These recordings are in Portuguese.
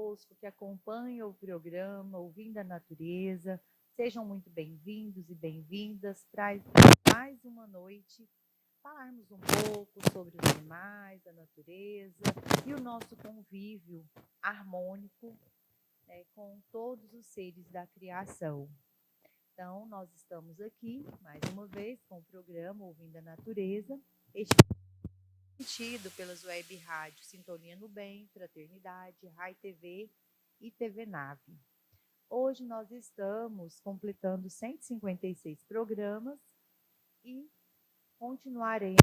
conosco, que acompanham o programa Ouvindo a Natureza. Sejam muito bem-vindos e bem-vindas para mais uma noite falarmos um pouco sobre os animais, a natureza e o nosso convívio harmônico, né, com todos os seres da criação. Então, nós estamos aqui, mais uma vez, com o programa Ouvindo a Natureza, transmitido pelas web rádios Sintonia no Bem, Fraternidade, Rai TV e TV Nave. Hoje nós estamos completando 156 programas e continuaremos.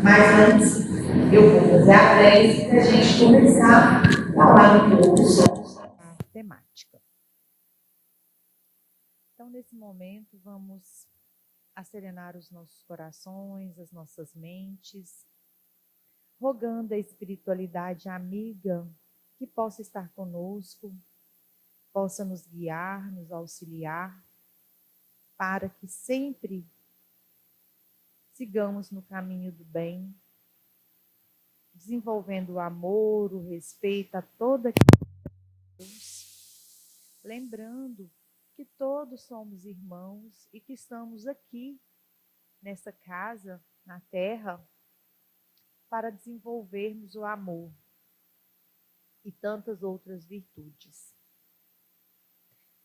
Mas antes, eu vou fazer a prece para a gente começar a falar um pouco sobre a temática. Então, nesse momento, vamos a serenar os nossos corações, as nossas mentes, rogando a espiritualidade amiga que possa estar conosco, possa nos guiar, nos auxiliar, para que sempre sigamos no caminho do bem, desenvolvendo o amor, o respeito a toda Deus, lembrando que todos somos irmãos e que estamos aqui, nessa casa, na Terra, para desenvolvermos o amor e tantas outras virtudes.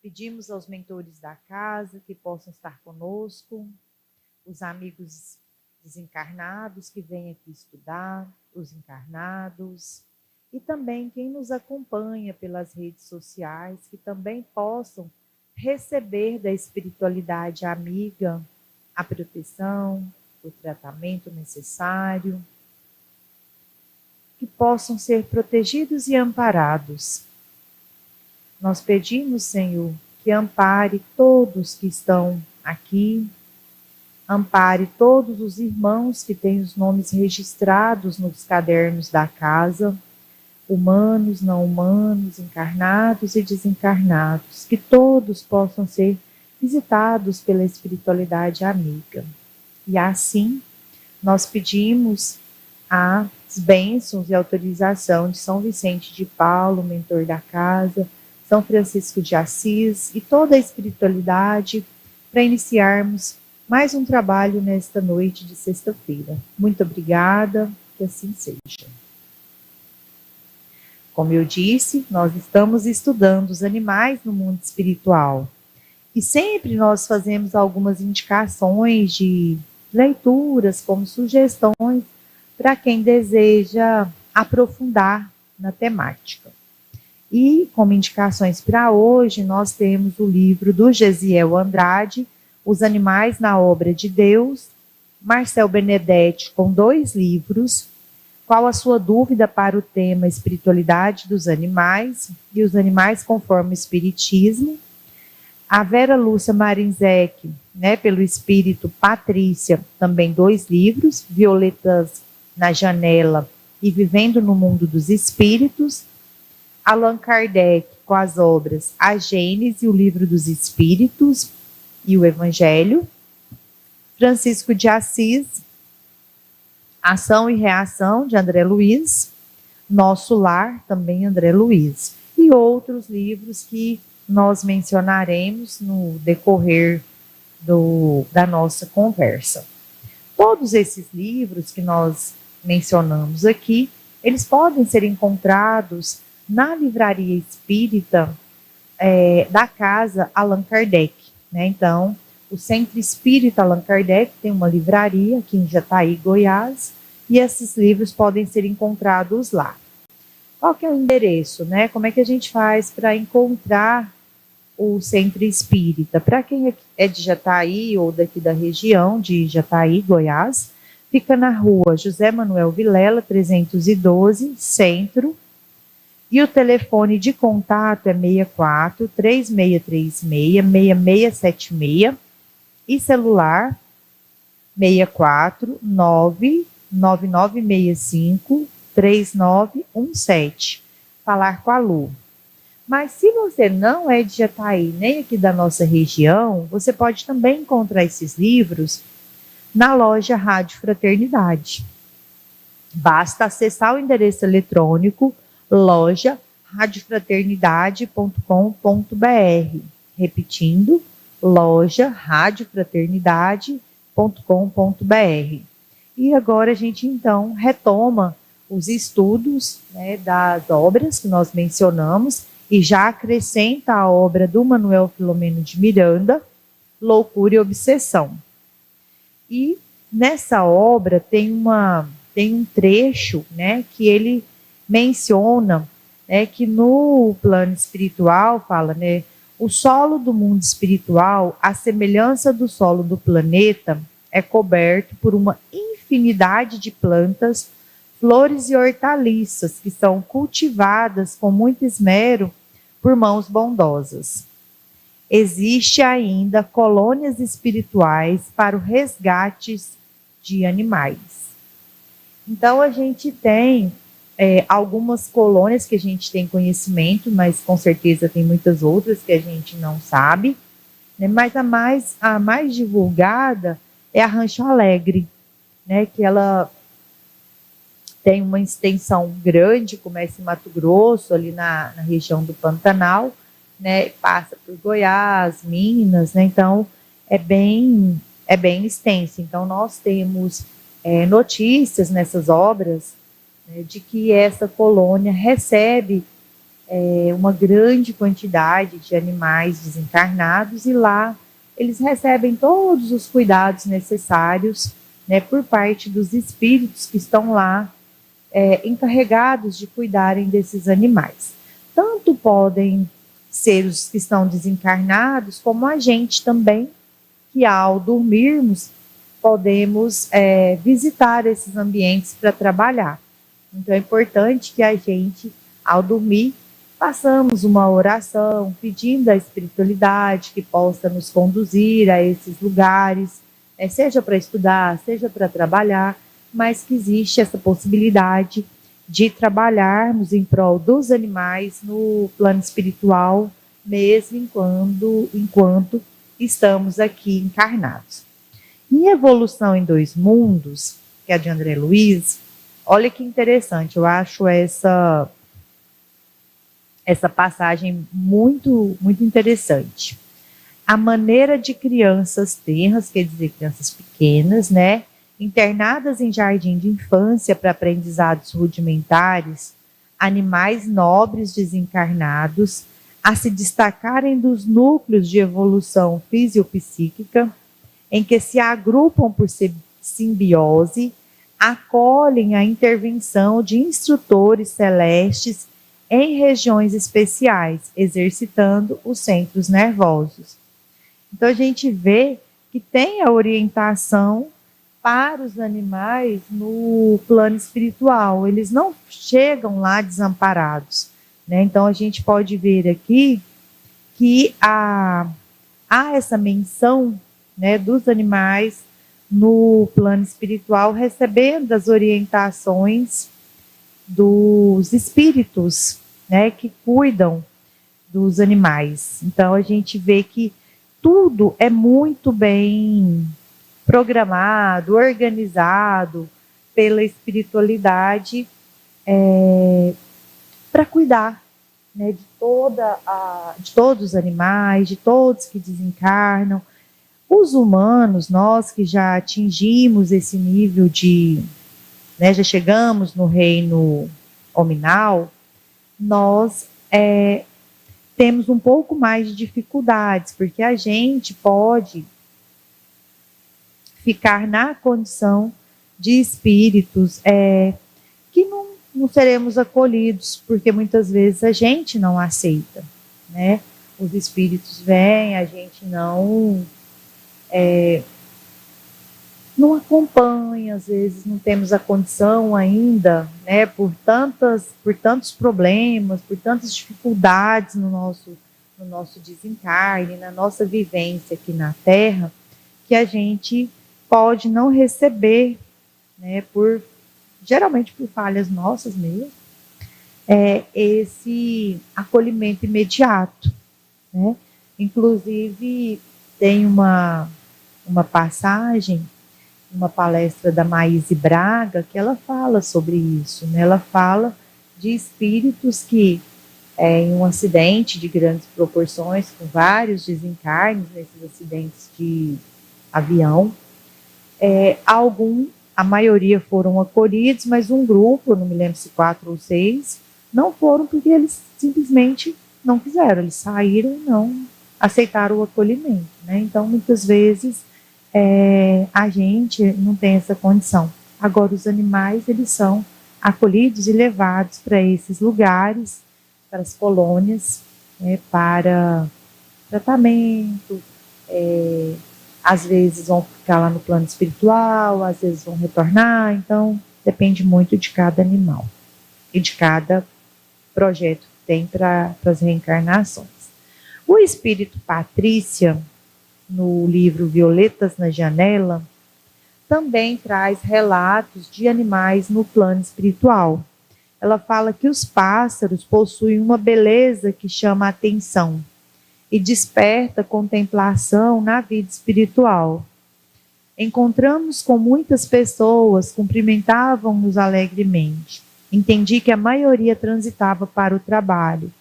Pedimos aos mentores da casa que possam estar conosco, os amigos desencarnados que vêm aqui estudar, os encarnados, e também quem nos acompanha pelas redes sociais, que também possam receber da espiritualidade amiga a proteção, o tratamento necessário, que possam ser protegidos e amparados. Nós pedimos, Senhor, que ampare todos que estão aqui, ampare todos os irmãos que têm os nomes registrados nos cadernos da casa, humanos, não humanos, encarnados e desencarnados, que todos possam ser visitados pela espiritualidade amiga. E assim, nós pedimos as bênçãos e autorização de São Vicente de Paulo, mentor da casa, São Francisco de Assis e toda a espiritualidade para iniciarmos mais um trabalho nesta noite de sexta-feira. Muito obrigada, que assim seja. Como eu disse, nós estamos estudando os animais no mundo espiritual. E sempre nós fazemos algumas indicações de leituras, como sugestões, para quem deseja aprofundar na temática. E, como indicações para hoje, nós temos o livro do Gesiel Andrade, Os Animais na Obra de Deus, Marcel Benedetti, com 2 livros. Qual a sua dúvida para o tema Espiritualidade dos Animais e os Animais conforme o Espiritismo? A Vera Lúcia Marinzec, pelo Espírito Patrícia, também 2 livros, Violetas na Janela e Vivendo no Mundo dos Espíritos. Allan Kardec, com as obras A Gênese, o Livro dos Espíritos e o Evangelho. Francisco de Assis, Ação e Reação, de André Luiz. Nosso Lar, também André Luiz. E outros livros que nós mencionaremos no decorrer da nossa conversa. Todos esses livros que nós mencionamos aqui, eles podem ser encontrados na livraria espírita da casa Allan Kardec. Então, o Centro Espírita Allan Kardec tem uma livraria aqui em Jataí, Goiás, e esses livros podem ser encontrados lá. Qual que é o endereço? Como é que a gente faz para encontrar o Centro Espírita? Para quem é de Jataí ou daqui da região de Jataí, Goiás, fica na rua José Manuel Vilela, 312, Centro. E o telefone de contato é 64 3636 6676 e celular 64 99965 3917. Falar com a Lu. Mas se você não é de Jataí, nem aqui da nossa região, você pode também encontrar esses livros na loja Rádio Fraternidade. Basta acessar o endereço eletrônico loja.radiofraternidade.com.br. Repetindo, loja.radiofraternidade.com.br. E agora a gente então retoma os estudos, né, das obras que nós mencionamos e já acrescenta a obra do Manuel Filomeno de Miranda, Loucura e Obsessão. E nessa obra tem um trecho, né, que ele menciona, né, que no plano espiritual fala, né, o solo do mundo espiritual, à semelhança do solo do planeta, é coberto por uma infinidade de plantas, flores e hortaliças que são cultivadas com muito esmero por mãos bondosas. Existe ainda colônias espirituais para o resgate de animais. Então, a gente tem algumas colônias que a gente tem conhecimento, mas com certeza tem muitas outras que a gente não sabe, né? Mas a mais divulgada é a Rancho Alegre, né? Que ela tem uma extensão grande, começa em Mato Grosso, ali na região do Pantanal, né? Passa por Goiás, Minas, né? Então é bem extenso. Então nós temos notícias nessas obras, né, de que essa colônia recebe uma grande quantidade de animais desencarnados e lá eles recebem todos os cuidados necessários, né, por parte dos espíritos que estão lá encarregados de cuidarem desses animais. Tanto podem ser os que estão desencarnados, como a gente também, que ao dormirmos podemos visitar esses ambientes para trabalhar. Então é importante que a gente, ao dormir, façamos uma oração pedindo à espiritualidade que possa nos conduzir a esses lugares, seja para estudar, seja para trabalhar, mas que existe essa possibilidade de trabalharmos em prol dos animais no plano espiritual, mesmo enquanto estamos aqui encarnados. Em Evolução em Dois Mundos, que é de André Luiz, olha que interessante, eu acho essa passagem muito, muito interessante. A maneira de crianças tenras, quer dizer, crianças pequenas, né, internadas em jardim de infância para aprendizados rudimentares, animais nobres desencarnados, a se destacarem dos núcleos de evolução fisiopsíquica, em que se agrupam por simbiose, acolhem a intervenção de instrutores celestes em regiões especiais, exercitando os centros nervosos. Então a gente vê que tem a orientação para os animais no plano espiritual, eles não chegam lá desamparados, né? Então a gente pode ver aqui que há essa menção, né, dos animais no plano espiritual recebendo as orientações dos espíritos, né, que cuidam dos animais. Então a gente vê que tudo é muito bem programado, organizado pela espiritualidade para cuidar, né, de todos os animais, de todos que desencarnam. Os humanos, nós que já atingimos esse nível de, né, já chegamos no reino hominal, nós temos um pouco mais de dificuldades, porque a gente pode ficar na condição de espíritos que não seremos acolhidos, porque muitas vezes a gente não aceita, né? Os espíritos vêm, a gente não acompanha, às vezes não temos a condição ainda, né, por tantos problemas, por tantas dificuldades no nosso desencarne, na nossa vivência aqui na Terra, que a gente pode não receber, né, geralmente por falhas nossas mesmo, esse acolhimento imediato, né? Inclusive tem uma passagem uma palestra da Maíse Braga, que ela fala sobre isso, né? Ela fala de espíritos que, em um acidente de grandes proporções, com vários desencarnes nesses acidentes de avião, a maioria foram acolhidos, mas um grupo, não me lembro se 4 ou 6, não foram porque eles simplesmente não quiseram, eles saíram e não aceitaram o acolhimento, né? Então, muitas vezes, a gente não tem essa condição. Agora, os animais, eles são acolhidos e levados para esses lugares, para as colônias, né, para tratamento, às vezes vão ficar lá no plano espiritual, às vezes vão retornar, então depende muito de cada animal e de cada projeto que tem para as reencarnações. O espírito Patrícia, no livro Violetas na Janela, também traz relatos de animais no plano espiritual. Ela fala que os pássaros possuem uma beleza que chama a atenção e desperta contemplação na vida espiritual. Encontramos com muitas pessoas, cumprimentavam-nos alegremente. Entendi que a maioria transitava para o trabalho.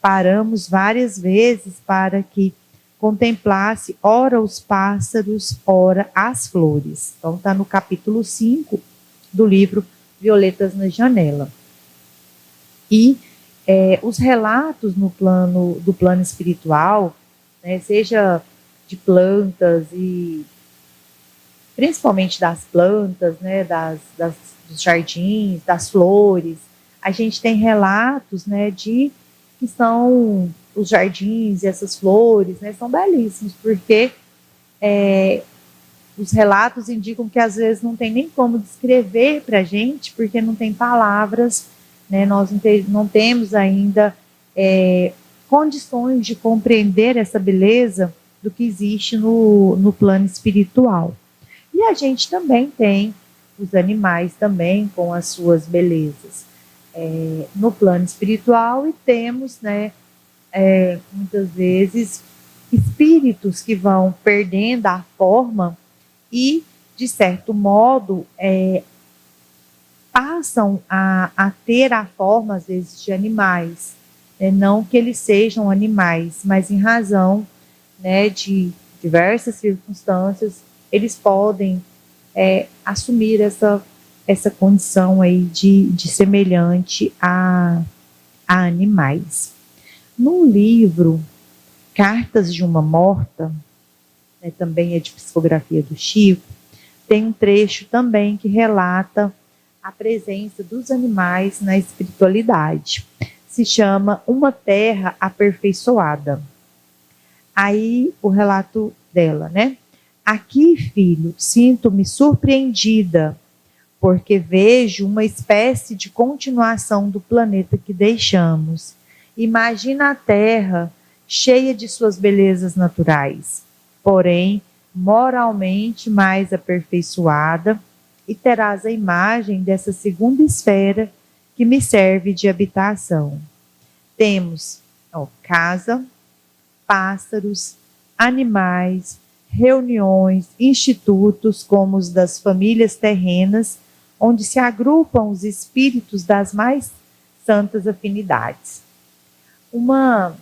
Paramos várias vezes para que contemplasse ora os pássaros, ora as flores. Então está no capítulo 5 do livro Violetas na Janela. E os relatos do plano espiritual, né, seja de plantas e principalmente das plantas, né, dos jardins, das flores, a gente tem relatos, né, que são os jardins e essas flores, né, são belíssimos, porque os relatos indicam que às vezes não tem nem como descrever para a gente, porque não tem palavras, né, nós não temos ainda condições de compreender essa beleza do que existe no plano espiritual. E a gente também tem os animais também com as suas belezas no plano espiritual, e temos, né, muitas vezes espíritos que vão perdendo a forma e, de certo modo, passam a ter a forma, às vezes, de animais. Não que eles sejam animais, mas em razão, né, de diversas circunstâncias, eles podem assumir essa condição aí de semelhante a animais. No livro Cartas de uma Morta, né, também é de psicografia do Chico, tem um trecho também que relata a presença dos animais na espiritualidade. Se chama Uma Terra Aperfeiçoada. Aí o relato dela, né? Aqui, filho, sinto-me surpreendida, porque vejo uma espécie de continuação do planeta que deixamos. Imagina a Terra cheia de suas belezas naturais, porém moralmente mais aperfeiçoada, e terás a imagem dessa segunda esfera que me serve de habitação. Temos casa, pássaros, animais, reuniões, institutos como os das famílias terrenas, onde se agrupam os espíritos das mais santas afinidades. Uma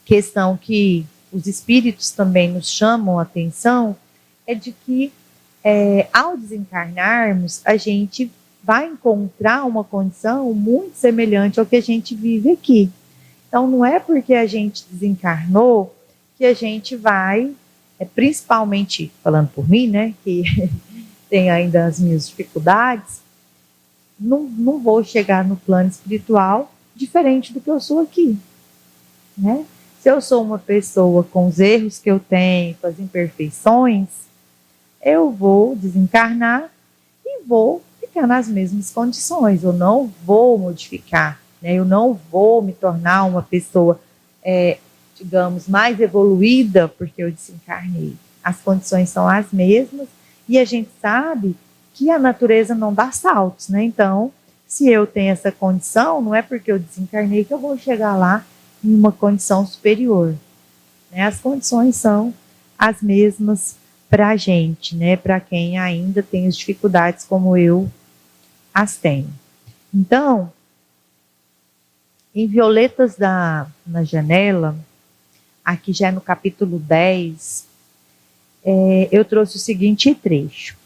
questão que os espíritos também nos chamam a atenção é de que, ao desencarnarmos, a gente vai encontrar uma condição muito semelhante ao que a gente vive aqui. Então, não é porque a gente desencarnou que a gente vai, principalmente falando por mim, né, que tem ainda as minhas dificuldades, não vou chegar no plano espiritual diferente do que eu sou aqui, né? Se eu sou uma pessoa com os erros que eu tenho, com as imperfeições, eu vou desencarnar e vou ficar nas mesmas condições. Eu não vou modificar, né? Eu não vou me tornar uma pessoa, digamos, mais evoluída porque eu desencarnei. As condições são as mesmas e a gente sabe que a natureza não dá saltos, né? Então, se eu tenho essa condição, não é porque eu desencarnei que eu vou chegar lá em uma condição superior, né? As condições são as mesmas para a gente, né? Para quem ainda tem as dificuldades como eu as tenho. Então, em Violetas na Janela, aqui já no capítulo 10, eu trouxe o seguinte trecho.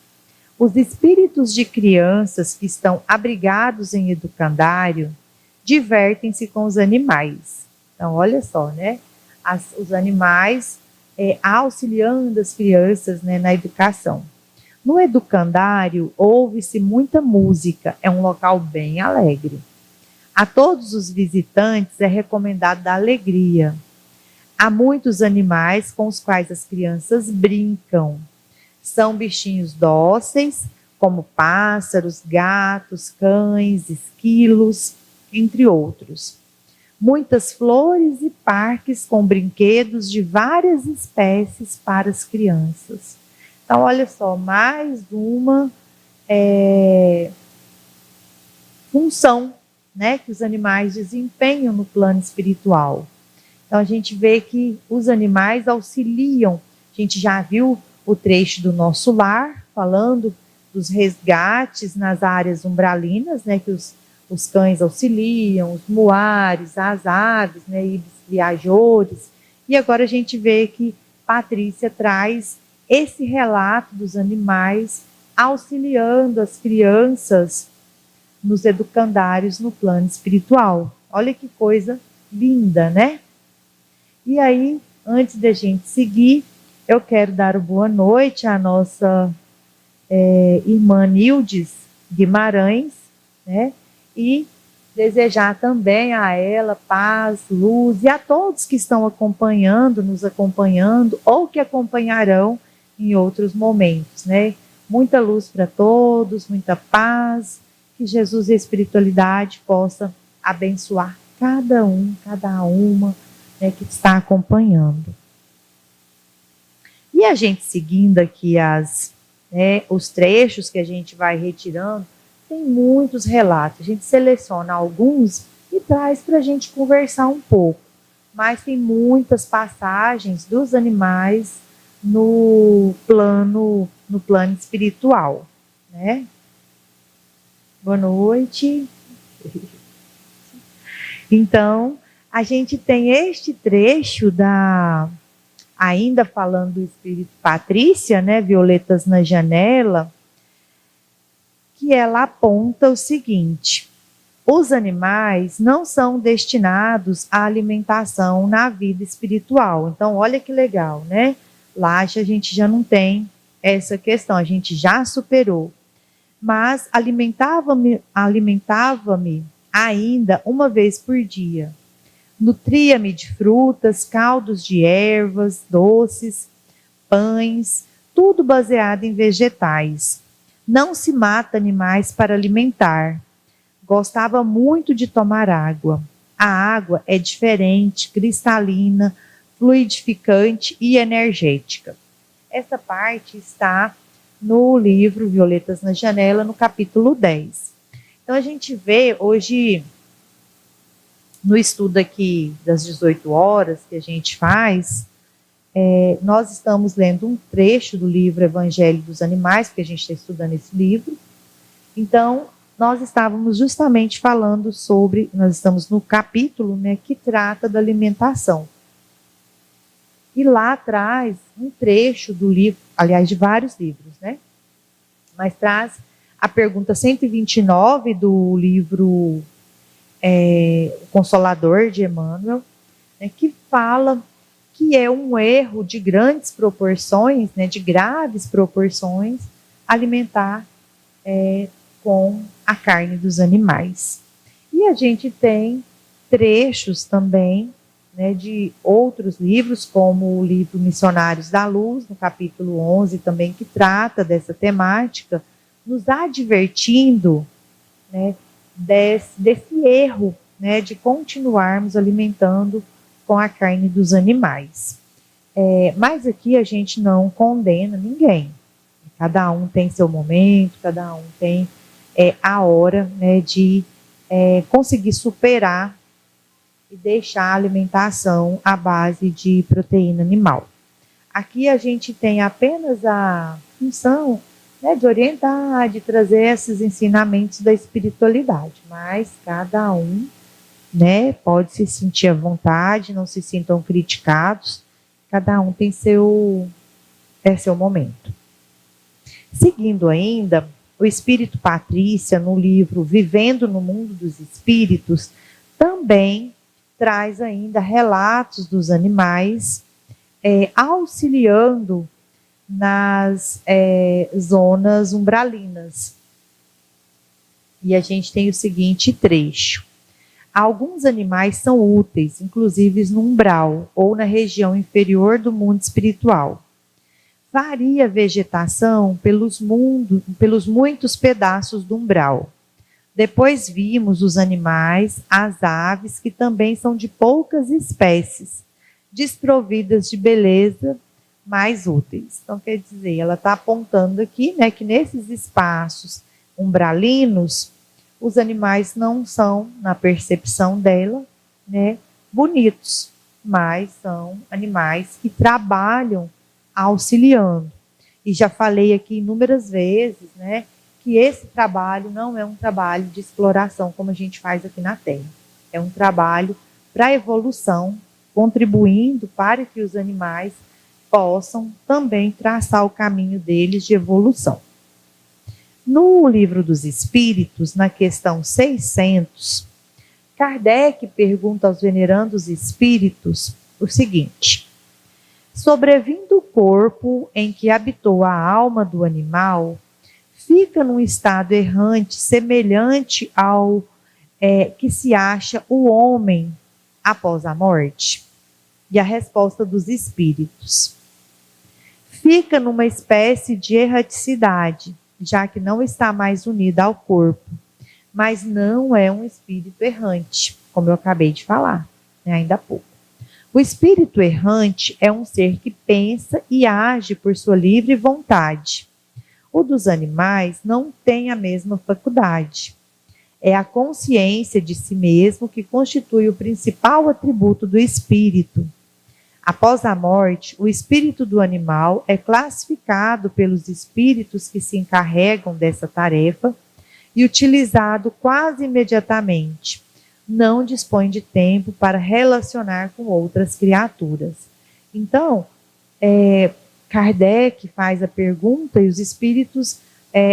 Os espíritos de crianças que estão abrigados em educandário divertem-se com os animais. Então, olha só, né? Os animais auxiliando as crianças, né, na educação. No educandário, ouve-se muita música, é um local bem alegre. A todos os visitantes é recomendado dar alegria. Há muitos animais com os quais as crianças brincam. São bichinhos dóceis, como pássaros, gatos, cães, esquilos, entre outros. Muitas flores e parques com brinquedos de várias espécies para as crianças. Então, olha só, mais uma função, né, que os animais desempenham no plano espiritual. Então, a gente vê que os animais auxiliam. A gente já viu o trecho do Nosso Lar, falando dos resgates nas áreas umbralinas, né, que os cães auxiliam, os muares, as aves, né, e os viajores. E agora a gente vê que Patrícia traz esse relato dos animais auxiliando as crianças nos educandários no plano espiritual. Olha que coisa linda, né? E aí, antes da gente seguir, eu quero dar boa noite à nossa irmã Nildes Guimarães, né? E desejar também a ela paz, luz e a todos que estão acompanhando, nos acompanhando ou que acompanharão em outros momentos, né? Muita luz para todos, muita paz, que Jesus e a espiritualidade possa abençoar cada um, cada uma, né, que está acompanhando. E a gente seguindo aqui os trechos que a gente vai retirando, tem muitos relatos. A gente seleciona alguns e traz para a gente conversar um pouco. Mas tem muitas passagens dos animais no plano espiritual, né? Boa noite. Então, a gente tem este trecho ainda falando do espírito Patrícia, né, Violetas na Janela, que ela aponta o seguinte: os animais não são destinados à alimentação na vida espiritual. Então, olha que legal, né? Lá a gente já não tem essa questão, a gente já superou. Mas alimentava-me ainda uma vez por dia. Nutria-me de frutas, caldos de ervas, doces, pães, tudo baseado em vegetais. Não se mata animais para alimentar. Gostava muito de tomar água. A água é diferente, cristalina, fluidificante e energética. Essa parte está no livro Violetas na Janela, no capítulo 10. Então, a gente vê hoje, no estudo aqui das 18 horas que a gente faz, nós estamos lendo um trecho do livro Evangelho dos Animais, porque a gente está estudando esse livro. Então, nós estávamos justamente falando sobre, nós estamos no capítulo, né, que trata da alimentação. E lá traz um trecho do livro, aliás, de vários livros, né? Mas traz a pergunta 129 do livro O Consolador de Emmanuel, né, que fala que é um erro de grandes proporções, né, de graves proporções, alimentar com a carne dos animais. E a gente tem trechos também, né, de outros livros, como o livro Missionários da Luz, no capítulo 11, também, que trata dessa temática, nos advertindo, né, desse erro, né, de continuarmos alimentando com a carne dos animais. Mas aqui a gente não condena ninguém. Cada um tem seu momento, cada um tem a hora, né, de conseguir superar e deixar a alimentação à base de proteína animal. Aqui a gente tem apenas a função, né, de orientar, de trazer esses ensinamentos da espiritualidade, mas cada um, né, pode se sentir à vontade, não se sintam criticados, cada um tem seu momento. Seguindo ainda, o espírito Patrícia, no livro Vivendo no Mundo dos Espíritos, também traz ainda relatos dos animais, auxiliando nas zonas umbralinas. E a gente tem o seguinte trecho. Alguns animais são úteis, inclusive no umbral ou na região inferior do mundo espiritual. Varia a vegetação pelos muitos pedaços do umbral. Depois vimos os animais, as aves, que também são de poucas espécies, desprovidas de beleza, mais úteis. Então, quer dizer, ela está apontando aqui, né, que nesses espaços umbralinos, os animais não são, na percepção dela, né, bonitos, mas são animais que trabalham auxiliando. E já falei aqui inúmeras vezes, né, que esse trabalho não é um trabalho de exploração como a gente faz aqui na Terra. É um trabalho para a evolução, contribuindo para que os animais possam também traçar o caminho deles de evolução. No Livro dos Espíritos, na questão 600, Kardec pergunta aos venerandos espíritos o seguinte: sobrevindo o corpo em que habitou a alma do animal, fica num estado errante semelhante ao que se acha o homem após a morte? E a resposta dos espíritos: fica numa espécie de erraticidade, já que não está mais unida ao corpo, mas não é um espírito errante, como eu acabei de falar, né, ainda há pouco. O espírito errante é um ser que pensa e age por sua livre vontade. O dos animais não tem a mesma faculdade. É a consciência de si mesmo que constitui o principal atributo do espírito. Após a morte, o espírito do animal é classificado pelos espíritos que se encarregam dessa tarefa e utilizado quase imediatamente. Não dispõe de tempo para relacionar com outras criaturas. Então, Kardec faz a pergunta e os espíritos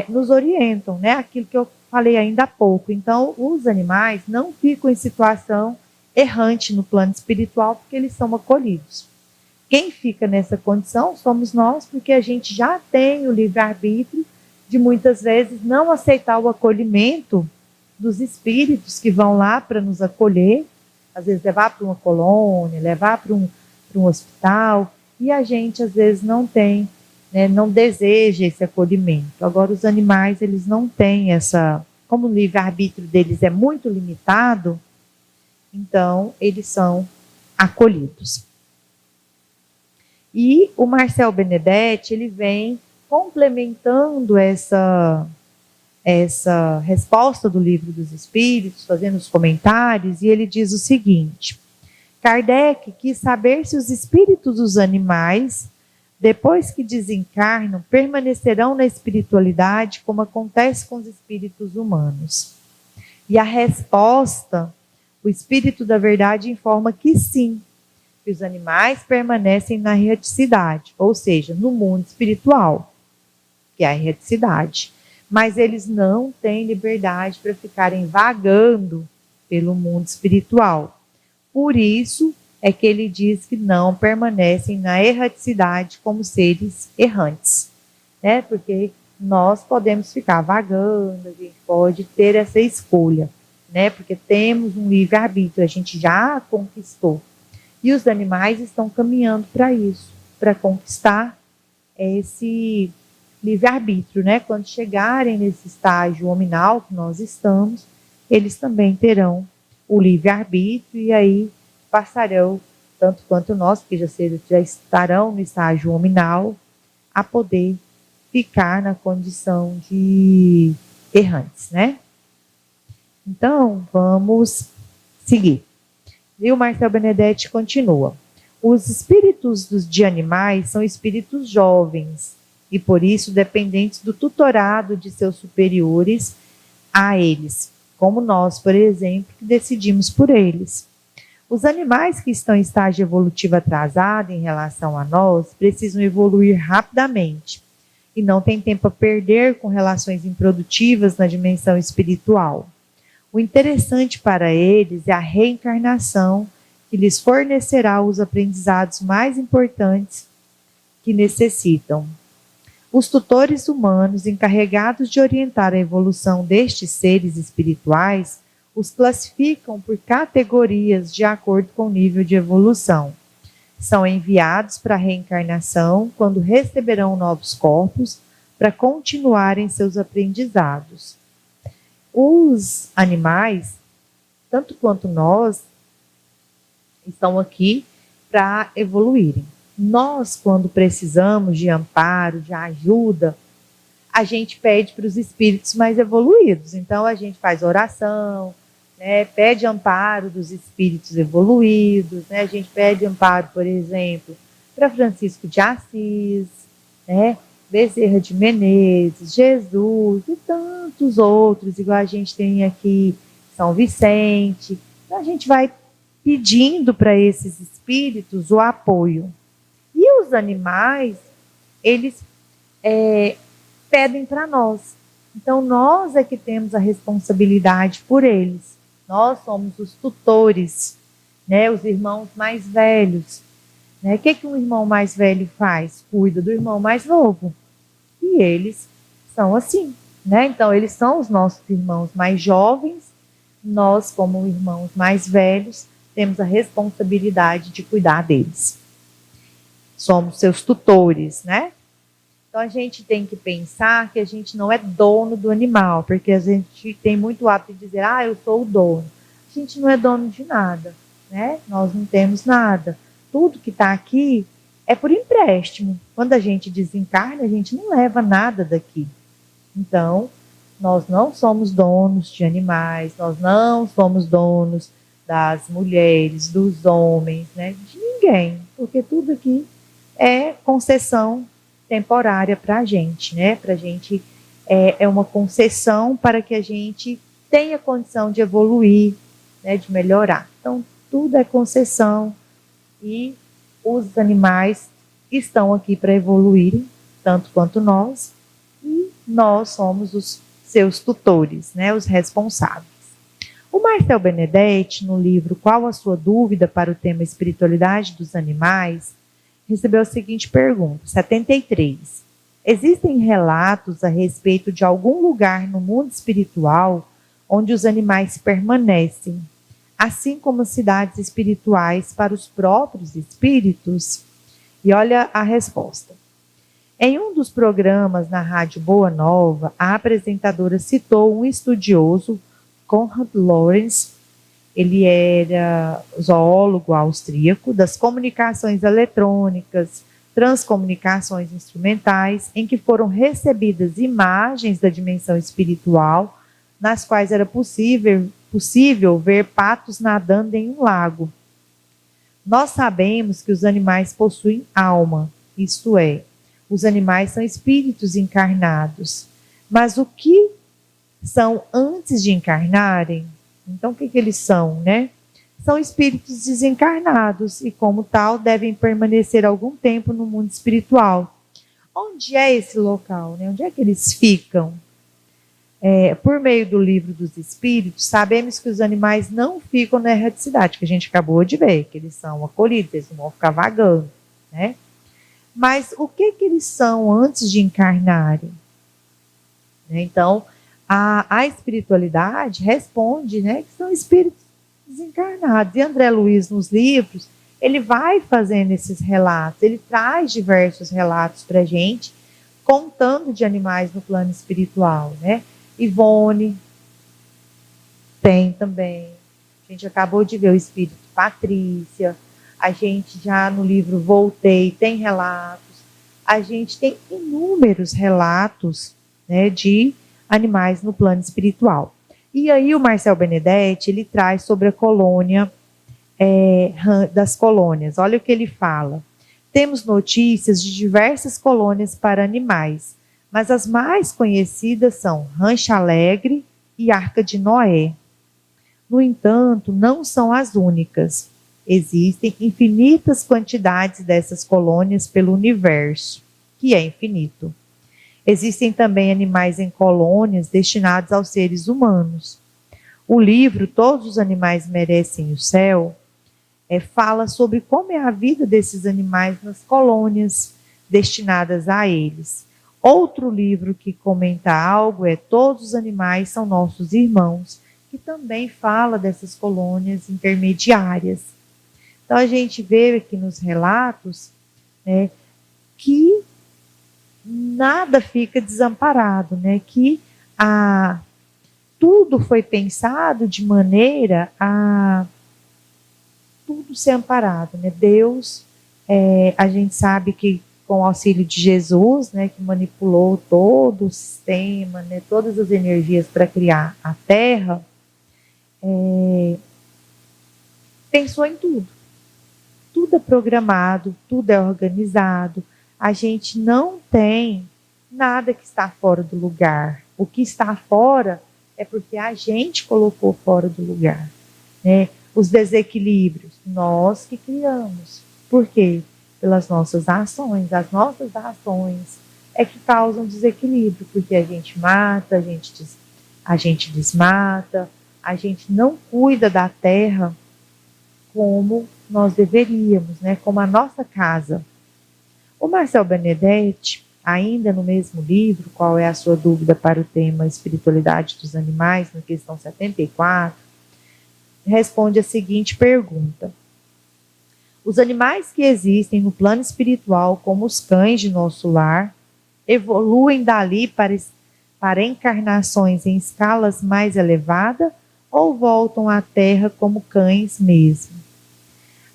nos orientam, né? Aquilo que eu falei ainda há pouco. Então, os animais não ficam em situação errante no plano espiritual porque eles são acolhidos. Quem fica nessa condição somos nós, porque a gente já tem o livre-arbítrio de muitas vezes não aceitar o acolhimento dos espíritos que vão lá para nos acolher, às vezes levar para uma colônia, levar para um hospital, e a gente às vezes não tem, né, não deseja esse acolhimento. Agora os animais, eles não têm essa, como o livre-arbítrio deles é muito limitado, então eles são acolhidos. E o Marcel Benedetti, ele vem complementando essa resposta do Livro dos Espíritos, fazendo os comentários, e ele diz o seguinte: Kardec quis saber se os espíritos dos animais, depois que desencarnam, permanecerão na espiritualidade como acontece com os espíritos humanos. E a resposta, o Espírito da Verdade informa que sim, que os animais permanecem na erraticidade, ou seja, no mundo espiritual, que é a erraticidade. Mas eles não têm liberdade para ficarem vagando pelo mundo espiritual. Por isso é que ele diz que não permanecem na erraticidade como seres errantes, né? Porque nós podemos ficar vagando, a gente pode ter essa escolha, né? Porque temos um livre-arbítrio, a gente já conquistou. E os animais estão caminhando para isso, para conquistar esse livre-arbítrio, né? Quando chegarem nesse estágio hominal que nós estamos, eles também terão o livre-arbítrio e aí passarão, tanto quanto nós, que já estarão no estágio hominal, a poder ficar na condição de errantes, né? Então, vamos seguir. E o Marcel Benedetti continua. Os espíritos de animais são espíritos jovens e, por isso, dependentes do tutorado de seus superiores a eles, como nós, por exemplo, que decidimos por eles. Os animais que estão em estágio evolutivo atrasado em relação a nós precisam evoluir rapidamente e não têm tempo a perder com relações improdutivas na dimensão espiritual. O interessante para eles é a reencarnação, que lhes fornecerá os aprendizados mais importantes que necessitam. Os tutores humanos encarregados de orientar a evolução destes seres espirituais os classificam por categorias de acordo com o nível de evolução. São enviados para a reencarnação quando receberão novos corpos para continuarem seus aprendizados. Os animais, tanto quanto nós, estão aqui para evoluírem. Nós, quando precisamos de amparo, de ajuda, a gente pede para os espíritos mais evoluídos. Então, a gente faz oração, né, pede amparo dos espíritos evoluídos, né, a gente pede amparo, por exemplo, para Francisco de Assis, né, Bezerra de Menezes, Jesus e tantos outros, igual a gente tem aqui São Vicente. Então, a gente vai pedindo para esses espíritos o apoio. E os animais, eles pedem para nós. Então, nós é que temos a responsabilidade por eles. Nós somos os tutores, né? Os irmãos mais velhos. Né? O que um irmão mais velho faz? Cuida do irmão mais novo. E eles são assim. Né? Então, eles são os nossos irmãos mais jovens. Nós, como irmãos mais velhos, temos a responsabilidade de cuidar deles. Somos seus tutores, né? Então, a gente tem que pensar que a gente não é dono do animal, porque a gente tem muito hábito de dizer, eu sou o dono. A gente não é dono de nada, né? Nós não temos nada. Tudo que está aqui é por empréstimo. Quando a gente desencarna, a gente não leva nada daqui. Então, nós não somos donos de animais, nós não somos donos das mulheres, dos homens, né? De ninguém, porque tudo aqui é concessão temporária para a gente, né? Para a gente é uma concessão para que a gente tenha condição de evoluir, né? De melhorar. Então, tudo é concessão e os animais estão aqui para evoluírem, tanto quanto nós, e nós somos os seus tutores, né? Os responsáveis. O Marcel Benedetti, no livro Qual a Sua Dúvida para o tema Espiritualidade dos Animais, recebeu a seguinte pergunta, 73. Existem relatos a respeito de algum lugar no mundo espiritual onde os animais permanecem, assim como cidades espirituais para os próprios espíritos? E olha a resposta. Em um dos programas na Rádio Boa Nova, a apresentadora citou um estudioso, Konrad Lorenz. Ele era zoólogo austríaco das comunicações eletrônicas, transcomunicações instrumentais, em que foram recebidas imagens da dimensão espiritual, nas quais era possível ver patos nadando em um lago. Nós sabemos que os animais possuem alma, isto é, os animais são espíritos encarnados. Mas o que são antes de encarnarem? Então, o que eles são, né? São espíritos desencarnados e, como tal, devem permanecer algum tempo no mundo espiritual. Onde é esse local, né? Onde é que eles ficam? Por meio do livro dos espíritos, sabemos que os animais não ficam na erraticidade, que a gente acabou de ver, que eles são acolhidos, eles não vão ficar vagando, né? Mas o que eles são antes de encarnarem? Então, a espiritualidade responde, né, que são espíritos desencarnados. E André Luiz, nos livros, ele vai fazendo esses relatos, ele traz diversos relatos para a gente, contando de animais no plano espiritual, né? Ivone tem também. A gente acabou de ver o espírito Patrícia. A gente já no livro Voltei tem relatos. A gente tem inúmeros relatos, né, de animais no plano espiritual. E aí o Marcel Benedetti, ele traz sobre a colônia das colônias. Olha o que ele fala. Temos notícias de diversas colônias para animais, mas as mais conhecidas são Rancho Alegre e Arca de Noé. No entanto, não são as únicas. Existem infinitas quantidades dessas colônias pelo universo, que é infinito. Existem também animais em colônias destinados aos seres humanos. O livro Todos os Animais Merecem o Céu fala sobre como é a vida desses animais nas colônias destinadas a eles. Outro livro que comenta algo é Todos os Animais São Nossos Irmãos, que também fala dessas colônias intermediárias. Então, a gente vê aqui nos relatos que nada fica desamparado, que tudo foi pensado de maneira a tudo ser amparado. Deus, a gente sabe que com o auxílio de Jesus, que manipulou todo o sistema, todas as energias para criar a Terra, pensou em tudo. Tudo é programado, tudo é organizado. A gente não tem nada que está fora do lugar. O que está fora é porque a gente colocou fora do lugar. Os desequilíbrios, nós que criamos. Por quê? Pelas nossas ações. As nossas ações é que causam desequilíbrio, porque a gente mata, a gente desmata, a gente não cuida da terra como nós deveríamos, como a nossa casa. O Marcel Benedetti, ainda no mesmo livro, Qual é a sua dúvida para o tema Espiritualidade dos Animais, na questão 74, responde a seguinte pergunta. Os animais que existem no plano espiritual, como os cães de nosso lar, evoluem dali para encarnações em escalas mais elevadas ou voltam à Terra como cães mesmo?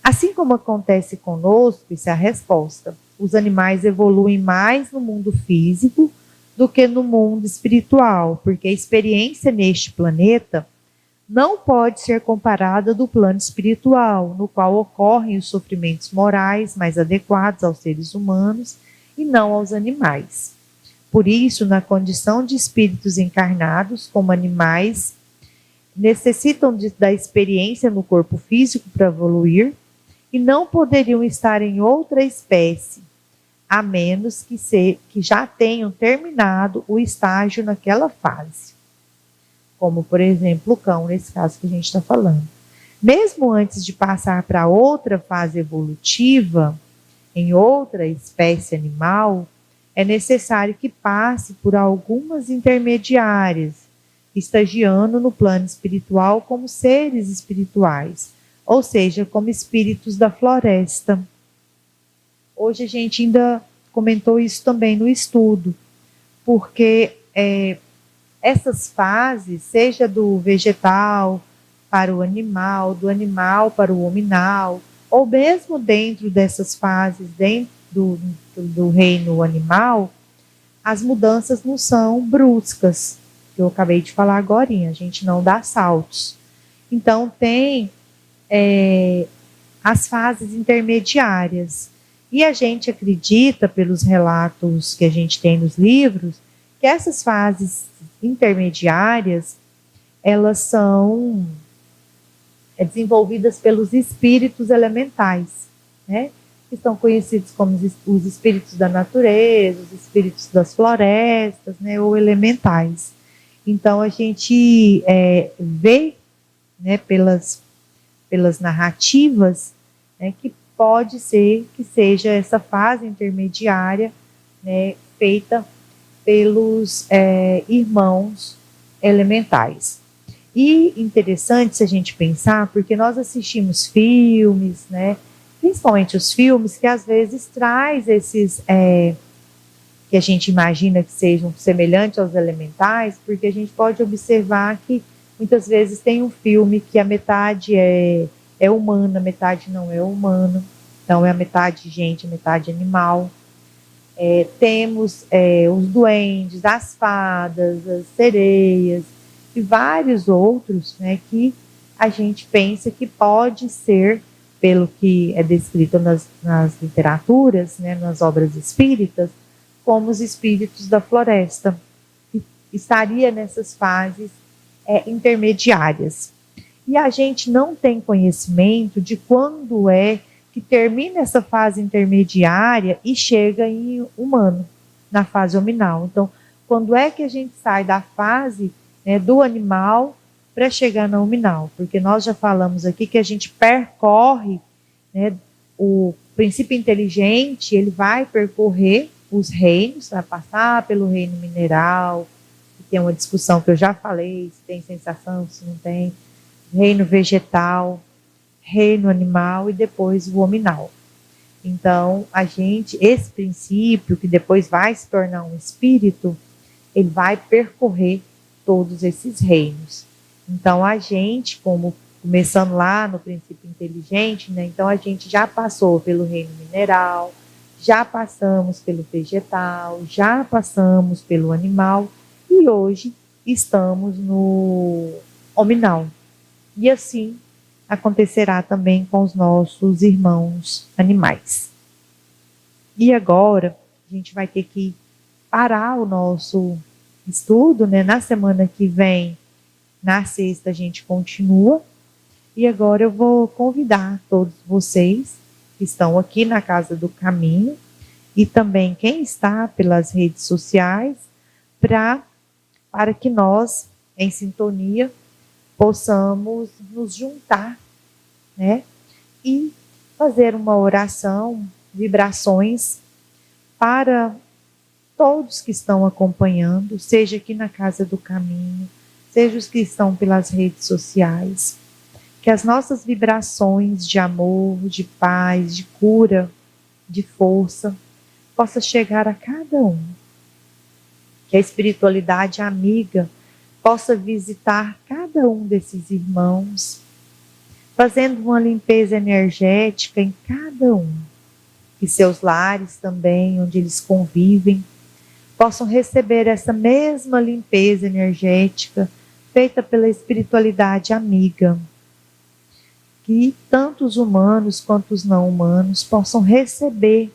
Assim como acontece conosco, isso é a resposta. Os animais evoluem mais no mundo físico do que no mundo espiritual, porque a experiência neste planeta não pode ser comparada do plano espiritual, no qual ocorrem os sofrimentos morais mais adequados aos seres humanos e não aos animais. Por isso, na condição de espíritos encarnados, como animais, necessitam da experiência no corpo físico para evoluir e não poderiam estar em outra espécie, a menos que já tenham terminado o estágio naquela fase. Como, por exemplo, o cão, nesse caso que a gente está falando. Mesmo antes de passar para outra fase evolutiva, em outra espécie animal, é necessário que passe por algumas intermediárias, estagiando no plano espiritual como seres espirituais, ou seja, como espíritos da floresta. Hoje a gente ainda comentou isso também no estudo, porque essas fases, seja do vegetal para o animal, do animal para o hominal, ou mesmo dentro dessas fases, dentro do reino animal, as mudanças não são bruscas, que eu acabei de falar agora, a gente não dá saltos. Então, tem as fases intermediárias. E a gente acredita, pelos relatos que a gente tem nos livros, que essas fases intermediárias, elas são desenvolvidas pelos espíritos elementais, que são conhecidos como os espíritos da natureza, os espíritos das florestas, ou elementais. Então, a gente vê, pelas narrativas, que pode ser que seja essa fase intermediária, feita pelos irmãos elementais. E interessante se a gente pensar, porque nós assistimos filmes, principalmente os filmes, que às vezes traz esses que a gente imagina que sejam semelhantes aos elementais, porque a gente pode observar que muitas vezes tem um filme que a metade é humana, a metade não é humana, então é a metade gente, a metade animal. Temos os duendes, as fadas, as sereias e vários outros, que a gente pensa que pode ser, pelo que é descrito nas literaturas, né, nas obras espíritas, como os espíritos da floresta. Estaria nessas fases intermediárias. E a gente não tem conhecimento de quando é que termina essa fase intermediária e chega em humano, na fase hominal. Então, quando é que a gente sai da fase, né, do animal para chegar na hominal? Porque nós já falamos aqui que a gente percorre, né, o princípio inteligente, ele vai percorrer os reinos, vai passar pelo reino mineral, que tem uma discussão que eu já falei, se tem sensação, se não tem, reino vegetal, reino animal e depois o hominal. Então, esse princípio, que depois vai se tornar um espírito, ele vai percorrer todos esses reinos. Então, a gente, como começando lá no princípio inteligente, né, então a gente já passou pelo reino mineral, já passamos pelo vegetal, já passamos pelo animal e hoje estamos no hominal. E assim acontecerá também com os nossos irmãos animais. E agora a gente vai ter que parar o nosso estudo, né? Na semana que vem, na sexta, a gente continua. E agora eu vou convidar todos vocês que estão aqui na Casa do Caminho e também quem está pelas redes sociais para que nós, em sintonia, possamos nos juntar, né? E fazer uma oração, vibrações para todos que estão acompanhando, seja aqui na Casa do Caminho, seja os que estão pelas redes sociais, que as nossas vibrações de amor, de paz, de cura, de força, possa chegar a cada um. Que a espiritualidade amiga possa visitar cada um desses irmãos, fazendo uma limpeza energética em cada um. Que seus lares também, onde eles convivem, possam receber essa mesma limpeza energética feita pela espiritualidade amiga. Que tanto os humanos quanto os não humanos possam receber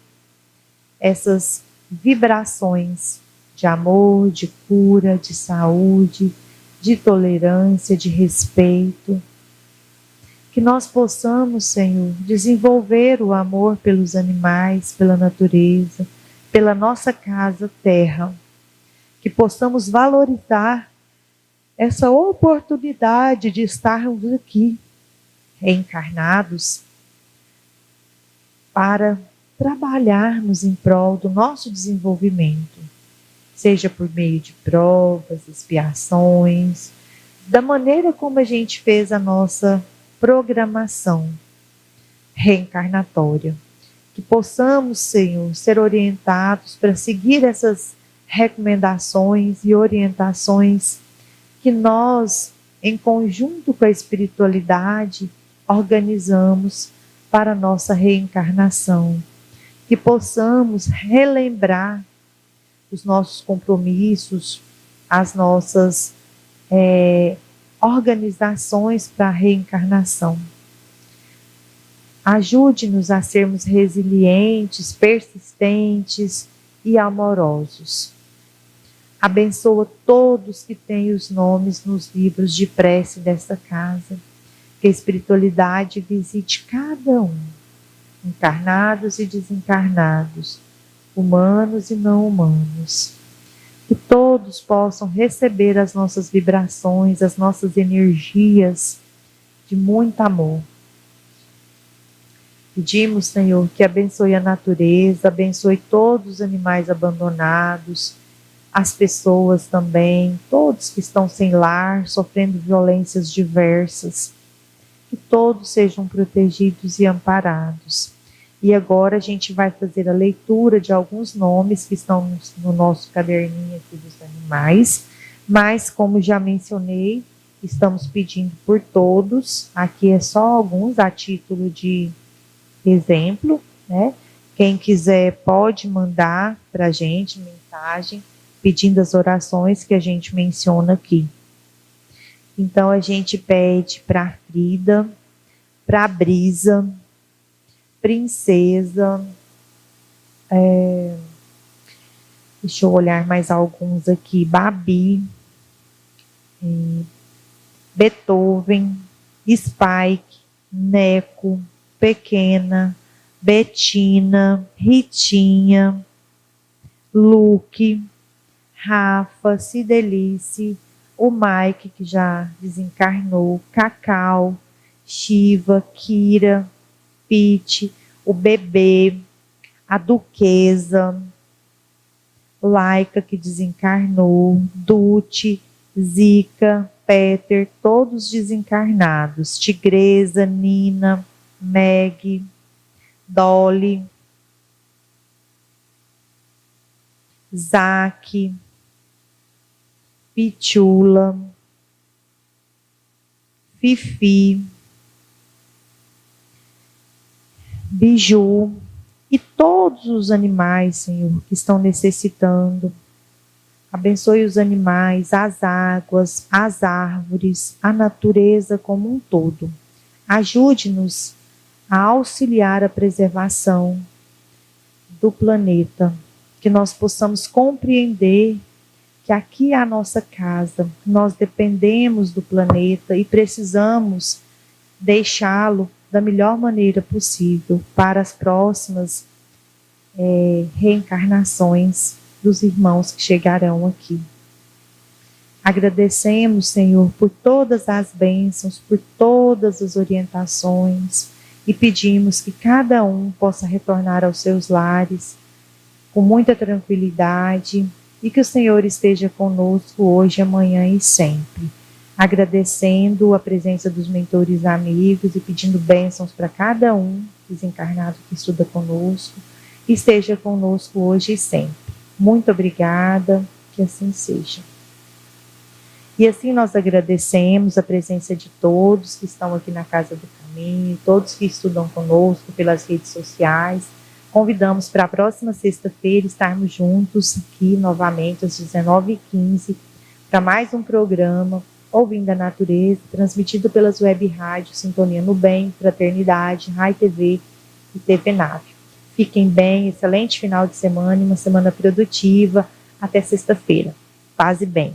essas vibrações de amor, de cura, de saúde, de tolerância, de respeito. Que nós possamos, Senhor, desenvolver o amor pelos animais, pela natureza, pela nossa casa terra. Que possamos valorizar essa oportunidade de estarmos aqui, reencarnados, para trabalharmos em prol do nosso desenvolvimento, seja por meio de provas, expiações, da maneira como a gente fez a nossa programação reencarnatória. Que possamos, Senhor, ser orientados para seguir essas recomendações e orientações que nós, em conjunto com a espiritualidade, organizamos para a nossa reencarnação. Que possamos relembrar os nossos compromissos, as nossas organizações para a reencarnação. Ajude-nos a sermos resilientes, persistentes e amorosos. Abençoa todos que têm os nomes nos livros de prece desta casa. Que a espiritualidade visite cada um, encarnados e desencarnados, humanos e não humanos. Que todos possam receber as nossas vibrações, as nossas energias de muito amor. Pedimos, Senhor, que abençoe a natureza, abençoe todos os animais abandonados, as pessoas também, todos que estão sem lar, sofrendo violências diversas. Que todos sejam protegidos e amparados. E agora a gente vai fazer a leitura de alguns nomes que estão no nosso caderninho aqui dos animais, mas como já mencionei, estamos pedindo por todos, aqui é só alguns a título de exemplo, né? Quem quiser pode mandar para a gente mensagem pedindo as orações que a gente menciona aqui. Então a gente pede para Frida, para Brisa, Princesa, deixa eu olhar mais alguns aqui, Babi, Beethoven, Spike, Neco, Pequena, Betina, Ritinha, Luke, Rafa, Cidelice, o Mike, que já desencarnou, Cacau, Shiva, Kira, Pete, o Bebê, a Duquesa, Laika, que desencarnou, Dute, Zica, Peter, todos desencarnados, Tigresa, Nina, Meg, Dolly, Zaque, Pichula, Fifi, Biju e todos os animais, Senhor, que estão necessitando. Abençoe os animais, as águas, as árvores, a natureza como um todo. Ajude-nos a auxiliar a preservação do planeta, que nós possamos compreender que aqui é a nossa casa, nós dependemos do planeta e precisamos deixá-lo da melhor maneira possível para as próximas reencarnações dos irmãos que chegarão aqui. Agradecemos, Senhor, por todas as bênçãos, por todas as orientações e pedimos que cada um possa retornar aos seus lares com muita tranquilidade e que o Senhor esteja conosco hoje, amanhã e sempre. Agradecendo a presença dos mentores amigos e pedindo bênçãos para cada um desencarnado que estuda conosco, esteja conosco hoje e sempre. Muito obrigada, que assim seja. E assim nós agradecemos a presença de todos que estão aqui na Casa do Caminho, todos que estudam conosco pelas redes sociais. Convidamos para a próxima sexta-feira estarmos juntos aqui novamente às 19h15 para mais um programa Ouvindo a Natureza, transmitido pelas web rádios Sintonia no Bem, Fraternidade, Rai TV e TV Nave. Fiquem bem, excelente final de semana e uma semana produtiva. Até sexta-feira. Paz e bem.